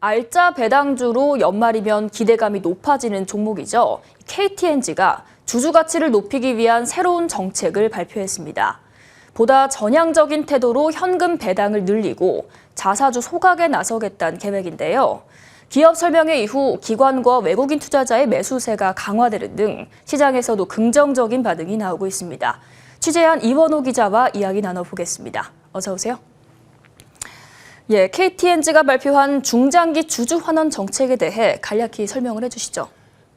알짜 배당주로 연말이면 기대감이 높아지는 종목이죠. KTNG가 주주 가치를 높이기 위한 새로운 정책을 발표했습니다. 보다 전향적인 태도로 현금 배당을 늘리고 자사주 소각에 나서겠다는 계획인데요. 기업 설명회 이후 기관과 외국인 투자자의 매수세가 강화되는 등 시장에서도 긍정적인 반응이 나오고 있습니다. 취재한 이원호 기자와 이야기 나눠보겠습니다. 어서 오세요. KTNG가 발표한 중장기 주주 환원 정책에 대해 간략히 설명을 해주시죠.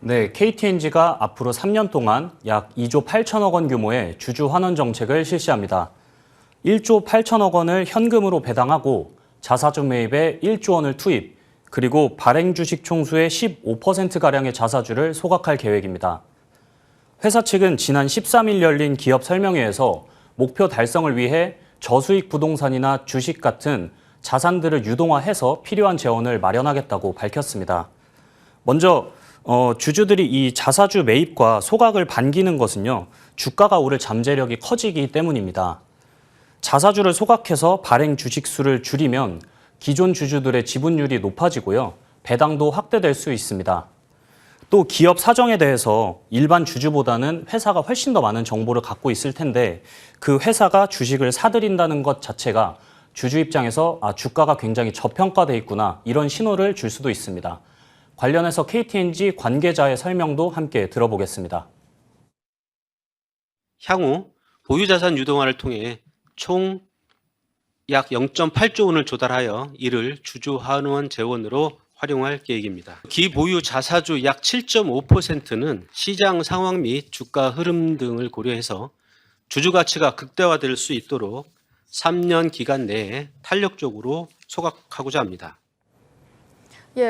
네, KTNG가 앞으로 3년 동안 약 2조 8천억 원 규모의 주주 환원 정책을 실시합니다. 1조 8천억 원을 현금으로 배당하고 자사주 매입에 1조 원을 투입, 그리고 발행 주식 총수의 15%가량의 자사주를 소각할 계획입니다. 회사 측은 지난 13일 열린 기업 설명회에서 목표 달성을 위해 저수익 부동산이나 주식 같은 자산들을 유동화해서 필요한 재원을 마련하겠다고 밝혔습니다. 먼저 주주들이 이 자사주 매입과 소각을 반기는 것은요, 주가가 오를 잠재력이 커지기 때문입니다. 자사주를 소각해서 발행 주식 수를 줄이면 기존 주주들의 지분율이 높아지고요, 배당도 확대될 수 있습니다. 또 기업 사정에 대해서 일반 주주보다는 회사가 훨씬 더 많은 정보를 갖고 있을 텐데 그 회사가 주식을 사들인다는 것 자체가 주주 입장에서 주가가 굉장히 저평가돼 있구나, 이런 신호를 줄 수도 있습니다. 관련해서 KTNG 관계자의 설명도 함께 들어보겠습니다. 향후 보유자산 유동화를 통해 총 약 0.8조 원을 조달하여 이를 주주 환원 재원으로 활용할 계획입니다. 기보유 자사주 약 7.5%는 시장 상황 및 주가 흐름 등을 고려해서 주주 가치가 극대화될 수 있도록 3년 기간 내에 탄력적으로 소각하고자 합니다.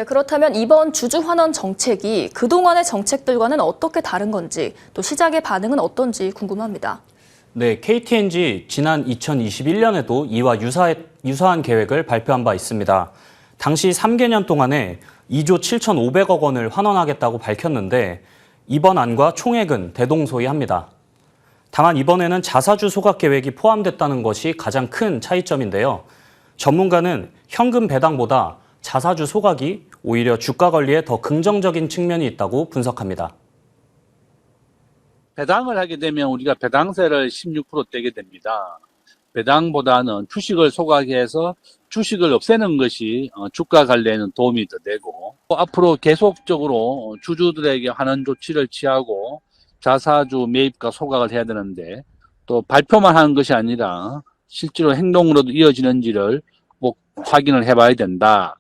그렇다면 이번 주주 환원 정책이 그동안의 정책들과는 어떻게 다른 건지, 또 시장의 반응은 어떤지 궁금합니다. 네, KTNG 지난 2021년에도 이와 유사한 계획을 발표한 바 있습니다. 당시 3개년 동안에 2조 7,500억 원을 환원하겠다고 밝혔는데 이번 안과 총액은 대동소이합니다. 다만 이번에는 자사주 소각 계획이 포함됐다는 것이 가장 큰 차이점인데요. 전문가는 현금 배당보다 자사주 소각이 오히려 주가 관리에 더 긍정적인 측면이 있다고 분석합니다. 배당을 하게 되면 우리가 배당세를 16% 떼게 됩니다. 배당보다는 주식을 소각해서 주식을 없애는 것이 주가 관리에는 도움이 더 되고, 앞으로 계속적으로 주주들에게 환원 조치를 취하고 자사주 매입과 소각을 해야 되는데, 또 발표만 하는 것이 아니라 실제로 행동으로도 이어지는지를 꼭 확인을 해봐야 된다.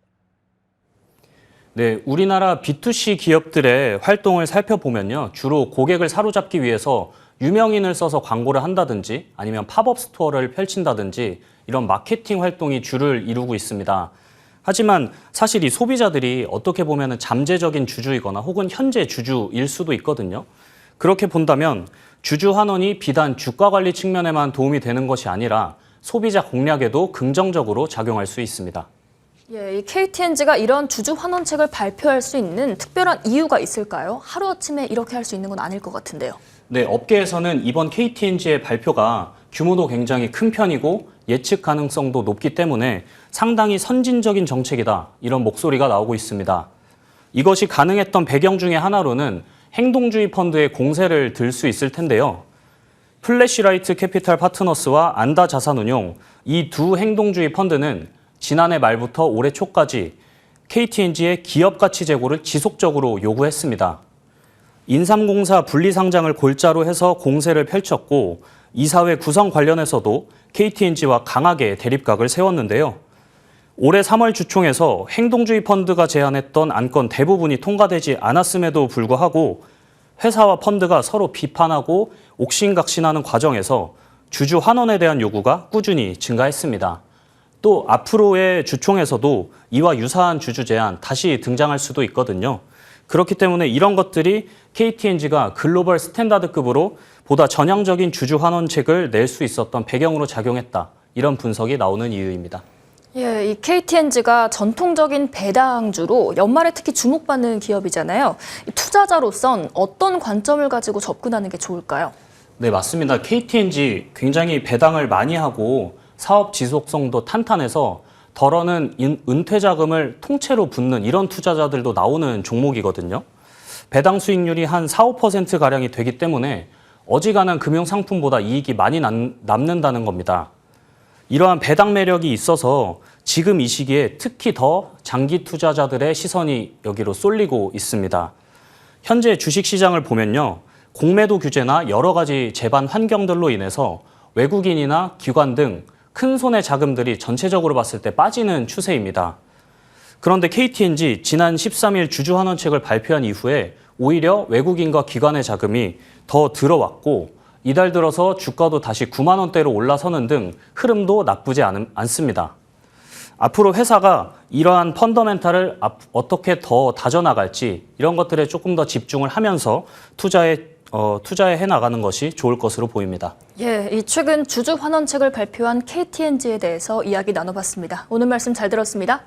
네, 우리나라 B2C 기업들의 활동을 살펴보면요, 주로 고객을 사로잡기 위해서 유명인을 써서 광고를 한다든지 아니면 팝업 스토어를 펼친다든지 이런 마케팅 활동이 주를 이루고 있습니다. 하지만 사실 이 소비자들이 어떻게 보면 잠재적인 주주이거나 혹은 현재 주주일 수도 있거든요. 그렇게 본다면 주주 환원이 비단 주가 관리 측면에만 도움이 되는 것이 아니라 소비자 공략에도 긍정적으로 작용할 수 있습니다. 이 KTNG가 이런 주주 환원책을 발표할 수 있는 특별한 이유가 있을까요? 하루아침에 이렇게 할 수 있는 건 아닐 것 같은데요. 네, 업계에서는 이번 KTNG의 발표가 규모도 굉장히 큰 편이고 예측 가능성도 높기 때문에 상당히 선진적인 정책이다, 이런 목소리가 나오고 있습니다. 이것이 가능했던 배경 중에 하나로는 행동주의 펀드의 공세를 들 수 있을 텐데요. 플래시라이트 캐피탈 파트너스와 안다 자산운용, 이 두 행동주의 펀드는 지난해 말부터 올해 초까지 KTNG의 기업 가치 제고를 지속적으로 요구했습니다. 인삼공사 분리상장을 골자로 해서 공세를 펼쳤고 이사회 구성 관련해서도 KTNG와 강하게 대립각을 세웠는데요. 올해 3월 주총에서 행동주의 펀드가 제안했던 안건 대부분이 통과되지 않았음에도 불구하고 회사와 펀드가 서로 비판하고 옥신각신하는 과정에서 주주 환원에 대한 요구가 꾸준히 증가했습니다. 또 앞으로의 주총에서도 이와 유사한 주주 제안 다시 등장할 수도 있거든요. 그렇기 때문에 이런 것들이 KTNG가 글로벌 스탠다드급으로 보다 전향적인 주주 환원책을 낼 수 있었던 배경으로 작용했다, 이런 분석이 나오는 이유입니다. 이 KTNG가 전통적인 배당주로 연말에 특히 주목받는 기업이잖아요. 투자자로선 어떤 관점을 가지고 접근하는 게 좋을까요? 네, 맞습니다. KTNG 굉장히 배당을 많이 하고 사업 지속성도 탄탄해서 덜어는 은퇴 자금을 통째로 붓는 이런 투자자들도 나오는 종목이거든요. 배당 수익률이 한 4, 5%가량이 되기 때문에 어지간한 금융상품보다 이익이 많이 남는다는 겁니다. 이러한 배당 매력이 있어서 지금 이 시기에 특히 더 장기 투자자들의 시선이 여기로 쏠리고 있습니다. 현재 주식시장을 보면요. 공매도 규제나 여러 가지 제반 환경들로 인해서 외국인이나 기관 등 큰 손의 자금들이 전체적으로 봤을 때 빠지는 추세입니다. 그런데 KTNG 지난 13일 주주환원책을 발표한 이후에 오히려 외국인과 기관의 자금이 더 들어왔고 이달 들어서 주가도 다시 9만 원대로 올라서는 등 흐름도 나쁘지 않습니다. 앞으로 회사가 이러한 펀더멘탈을 어떻게 더 다져나갈지 이런 것들에 조금 더 집중을 하면서 투자에 해나가는 것이 좋을 것으로 보입니다. 예, 이 최근 주주환원책을 발표한 KTNG에 대해서 이야기 나눠봤습니다. 오늘 말씀 잘 들었습니다.